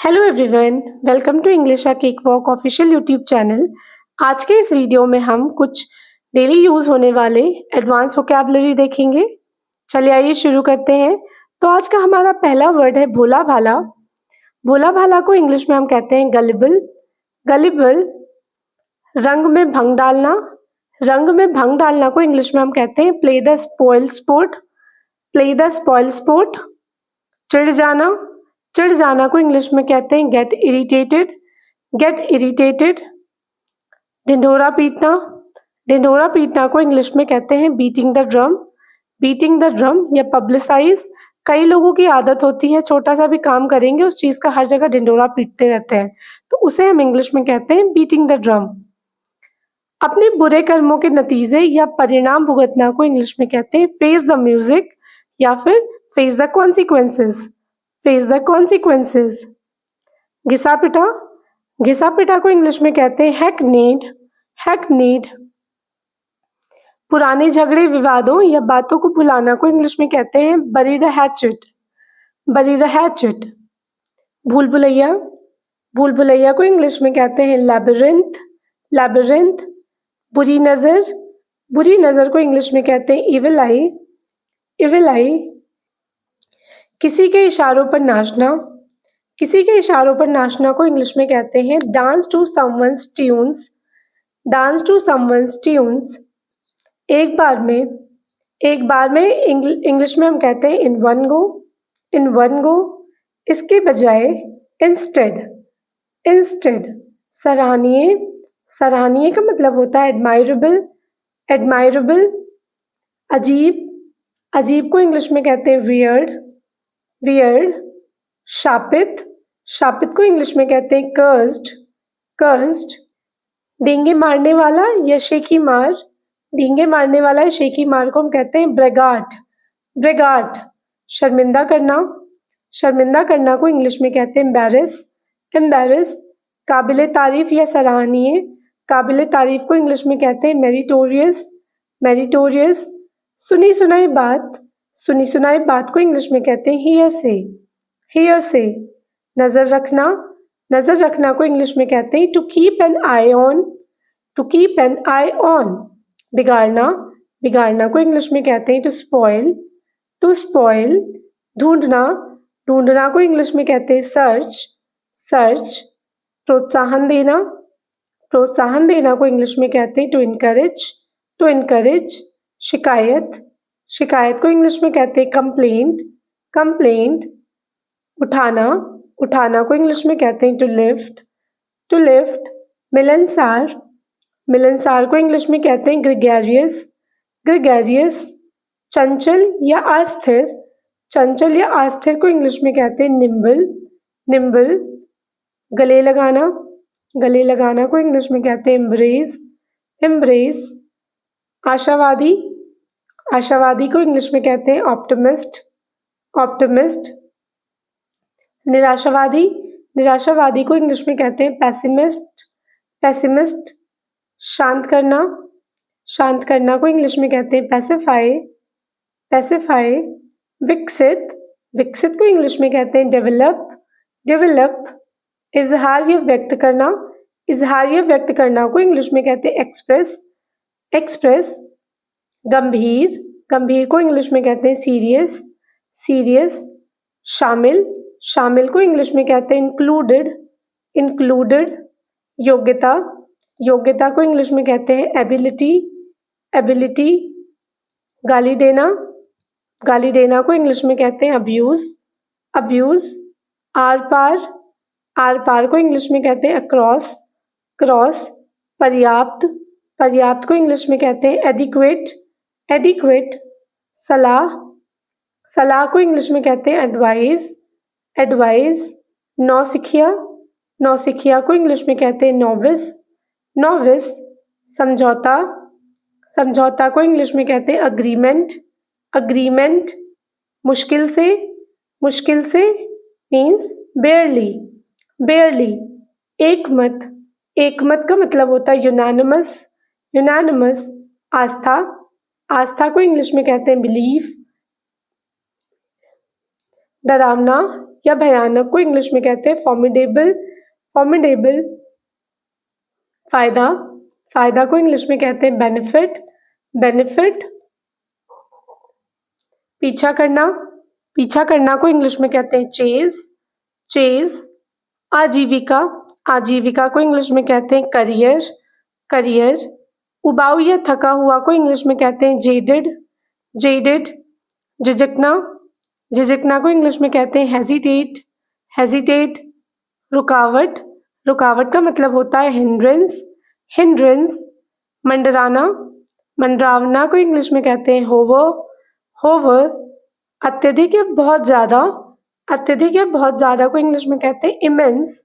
Hello everyone, welcome to English cake walk official YouTube channel. आज के इस video में हम कुछ डेली यूज़ होने वाले एडवांस वोकैबुलरी देखेंगे। चलिए आइए शुरू करते हैं। तो आज का हमारा पहला वर्ड है भोला भाला। भोला भाला को इंग्लिश में हम कहते हैं गलिबल। गलिबल। रंग में भंग डालना। रंग में भंग डालना को इंग्लिश में हम कहते हैं play the spoil sport. Play the spoil sport. चिढ़ जाना। चिढ़ जाना को इंग्लिश में कहते हैं गेट इरिटेटेड। Get irritated. ढिंढोरा पीटना। ढिंढोरा पीटना को इंग्लिश में कहते हैं beating the drum. Beating the drum या पब्लिसाइज। कई लोगों की आदत होती है छोटा सा भी काम करेंगे उस चीज का हर जगह ढिंढोरा पीटते रहते हैं, तो उसे हम इंग्लिश में कहते हैं बीटिंग द ड्रम। अपने बुरे कर्मों के नतीजे या परिणाम भुगतना को इंग्लिश में कहते हैं फेस द म्यूजिक या फिर face the consequences. Face the consequences. घिसा पिटा। घिसा पिटा को इंग्लिश में कहते हैं हैकनीड। हैकनीड। पुराने झगड़े विवादों या बातों को भुलाना को इंग्लिश में कहते हैं बरी द हैचेट। बरी द हैचेट। भूल भुलैया। भूल भुलैया को इंग्लिश में कहते हैं लैबिरिंथ। लैबिरिंथ। बुरी नजर। बुरी नजर को इंग्लिश में कहते हैं इविल आई। इविल आई। किसी के इशारों पर नाचना। किसी के इशारों पर नाचना को इंग्लिश में कहते हैं dance to someone's tunes. Dance to someone's tunes. एक बार में इंग्लिश में हम कहते हैं in one go. In one go. इसके बजाय इंस्टेड। इंस्टेड। सराहनीय। सराहनीय का मतलब होता है एडमायरेबल। एडमायरेबल। अजीब। अजीब को इंग्लिश में कहते हैं वियर्ड। वियर्ड। शापित। शापित को इंग्लिश में कहते हैं कर्स्ड। कर्स्ड। डींगे मारने वाला या शेखी मार। डींगे मारने वाला या शेखी मार को हम कहते हैं ब्रेगाट। ब्रेगाट। शर्मिंदा करना। शर्मिंदा करना को इंग्लिश में कहते हैं एम्बैरेस। एम्बैरेस। काबिले तारीफ या सराहनीय। काबिले तारीफ को इंग्लिश में कहते हैं मेरिटोरियस। मेरिटोरियस। सुनी सुनाई बात। सुनी सुनाई बात को इंग्लिश में कहते हैं हियरसे। हियरसे। नजर रखना। नजर रखना को इंग्लिश में कहते हैं to keep an eye on. To keep an eye on. बिगाड़ना। बिगाड़ना को इंग्लिश में कहते हैं टू स्पॉइल। To spoil. ढूंढना। ढूंढना को इंग्लिश में कहते हैं सर्च। सर्च। प्रोत्साहन देना। प्रोत्साहन देना को इंग्लिश में कहते हैं टू इनकरेज। To encourage. शिकायत। शिकायत को इंग्लिश में कहते हैं कंप्लेंट। कंप्लेंट। उठाना। उठाना को इंग्लिश में कहते हैं टू लिफ्ट। To lift. मिलनसार। मिलनसार को इंग्लिश में कहते हैं ग्रेगेरियस। ग्रेगेरियस। चंचल या अस्थिर। चंचल या अस्थिर को इंग्लिश में कहते हैं निम्बल। निम्बल। गले लगाना। गले लगाना को इंग्लिश में कहते हैं एम्ब्रेस। एम्ब्रेस। आशावादी। आशावादी को इंग्लिश में कहते हैं ऑप्टिमिस्ट। ऑप्टिमिस्ट। निराशावादी। निराशावादी को इंग्लिश में कहते हैं पैसिमिस्ट। पैसिमिस्ट। शांत करना। शांत करना को इंग्लिश में कहते हैं पैसिफाई। पैसिफाई। विकसित। विकसित को इंग्लिश में कहते हैं डेवलप। डेवलप। इजहार या व्यक्त करना। इजहार या व्यक्त करना को इंग्लिश में कहते हैं एक्सप्रेस। एक्सप्रेस। गंभीर। गंभीर को इंग्लिश में कहते हैं सीरियस। सीरियस। शामिल। शामिल को इंग्लिश में कहते हैं इंक्लूडेड। इंक्लूडेड। योग्यता। योग्यता को इंग्लिश में कहते हैं एबिलिटी। एबिलिटी। गाली देना। गाली देना को इंग्लिश में कहते हैं अब्यूज। अब्यूज। आर पार। आर पार को इंग्लिश में कहते हैं अक्रॉस। क्रॉस। पर्याप्त। पर्याप्त को इंग्लिश में कहते हैं एडिक्वेट। एडिक्वेट। सलाह। सलाह को इंग्लिश में कहते हैं एडवाइस। एडवाइस। नौसिखिया। नौसिखिया को इंग्लिश में कहते हैं नोविस। नोविस। समझौता। समझौता को इंग्लिश में कहते हैं अग्रीमेंट। अग्रीमेंट। मुश्किल से। मुश्किल से मीन्स बेयरली। बेयरली। एकमत। एकमत का मतलब होता है यूनानिमस। यूनानिमस। आस्था। आस्था को इंग्लिश में कहते हैं बिलीफ। डरावना या भयानक को इंग्लिश में कहते हैं फॉर्मिडेबल। फॉर्मिडेबल। फायदा। फायदा को इंग्लिश में कहते हैं बेनिफिट। बेनिफिट। पीछा करना। पीछा करना को इंग्लिश में कहते हैं चेज। चेज। आजीविका। आजीविका को इंग्लिश में कहते हैं करियर। करियर। उबाऊ या थका हुआ को इंग्लिश में कहते हैं जेडेड। जेडेड। झिझकना। झिझकना को इंग्लिश में कहते हैं हेजिटेट। हेजिटेट। रुकावट। रुकावट का मतलब होता है हिंड्रेंस। हिंड्रेंस। मंडराना। मंडरावना को इंग्लिश में कहते हैं होवर। होवर। अत्यधिक या बहुत ज़्यादा। अत्यधिक या बहुत ज़्यादा को इंग्लिश में कहते हैं इमेंस।